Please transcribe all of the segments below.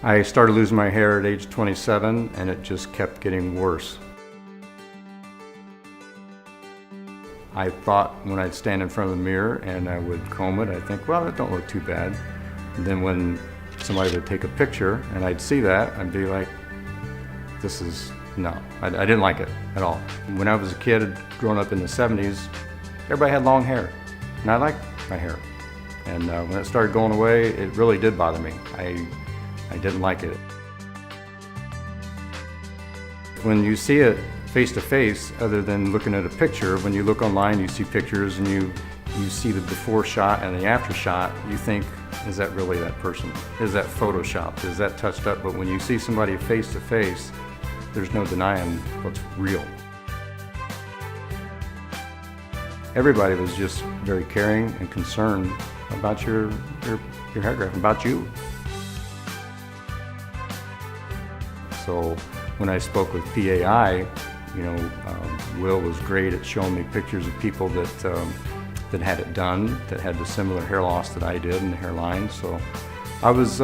I started losing my hair at age 27, and it just kept getting worse. I thought when I'd stand in front of the mirror and I would comb it, I'd think, well, that don't look too bad. And then when somebody would take a picture and I'd see that, I'd be like, this is, no. I didn't like it at all. When I was a kid, growing up in the 70s, everybody had long hair, and I liked my hair. And when it started going away, it really did bother me. I didn't like it. When you see it face to face, other than looking at a picture, when you look online, you see pictures and you see the before shot and the after shot, you think, is that really that person? Is that photoshopped? Is that touched up? But when you see somebody face to face, there's no denying what's real. Everybody was just very caring and concerned about your hair graft, about you. So when I spoke with PAI, Will was great at showing me pictures of people that had it done, that had the similar hair loss that I did and the hairline. So I was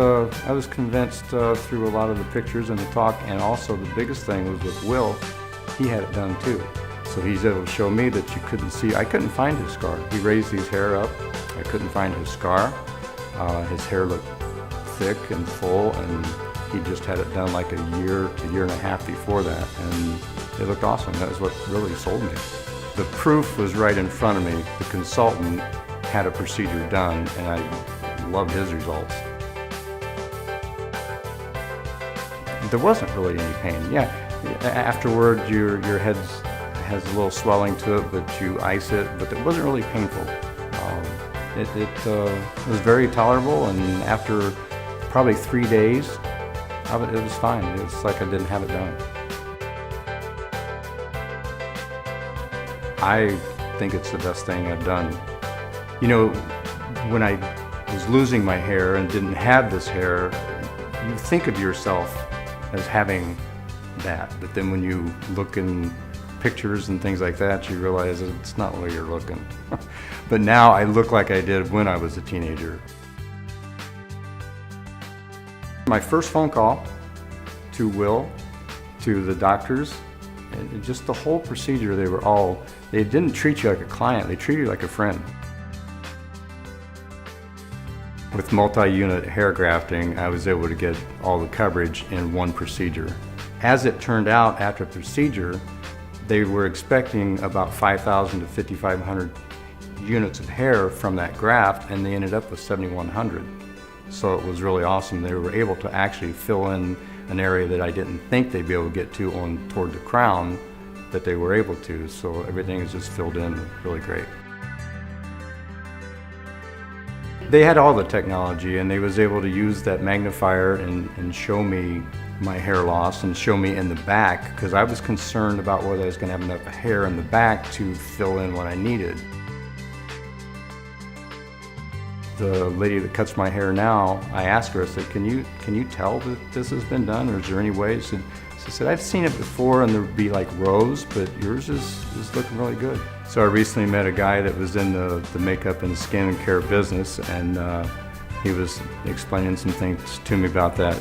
convinced through a lot of the pictures and the talk, and also the biggest thing was with Will, he had it done too. So he's able to show me that you couldn't see, I couldn't find his scar. He raised his hair up, I couldn't find his scar. His hair looked thick and full, and he just had it done like a year to year and a half before that, and it looked awesome. That was what really sold me. The proof was right in front of me. The consultant had a procedure done, and I loved his results. There wasn't really any pain. Yeah, afterward your head has a little swelling to it, but you ice it, but it wasn't really painful. It was very tolerable, and after probably 3 days, it was fine. It was like I didn't have it done. I think it's the best thing I've done. When I was losing my hair and didn't have this hair, you think of yourself as having that, but then when you look in pictures and things like that, you realize it's not the way you're looking. But now I look like I did when I was a teenager. My first phone call to Will, to the doctors, and just the whole procedure, they didn't treat you like a client, they treated you like a friend. With multi-unit hair grafting, I was able to get all the coverage in one procedure. As it turned out, after the procedure, they were expecting about 5,000 to 5,500 units of hair from that graft, and they ended up with 7,100. So it was really awesome. They were able to actually fill in an area that I didn't think they'd be able to get to toward the crown, that they were able to. So everything is just filled in really great. They had all the technology, and they was able to use that magnifier and show me my hair loss and show me in the back, because I was concerned about whether I was going to have enough hair in the back to fill in what I needed. The lady that cuts my hair now, I asked her, I said, can you tell that this has been done, or is there any way? She said, I've seen it before and there'd be like rows, but yours is looking really good. So I recently met a guy that was in the makeup and skin and care business, and he was explaining some things to me about that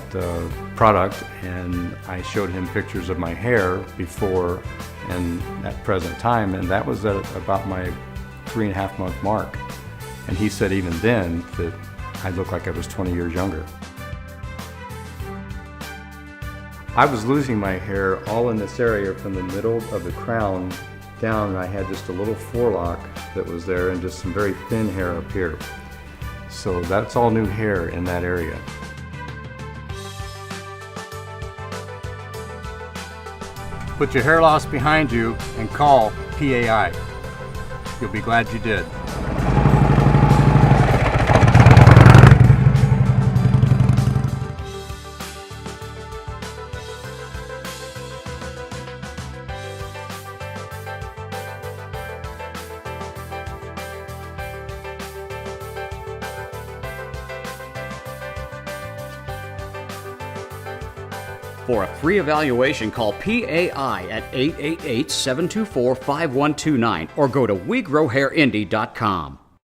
product, and I showed him pictures of my hair before and at present time, and that was at about my 3.5 month mark. And he said even then that I looked like I was 20 years younger. I was losing my hair all in this area from the middle of the crown down, and I had just a little forelock that was there and just some very thin hair up here. So that's all new hair in that area. Put your hair loss behind you and call PAI. You'll be glad you did. For a free evaluation, call PAI at 888-724-5129 or go to WeGrowHairIndy.com.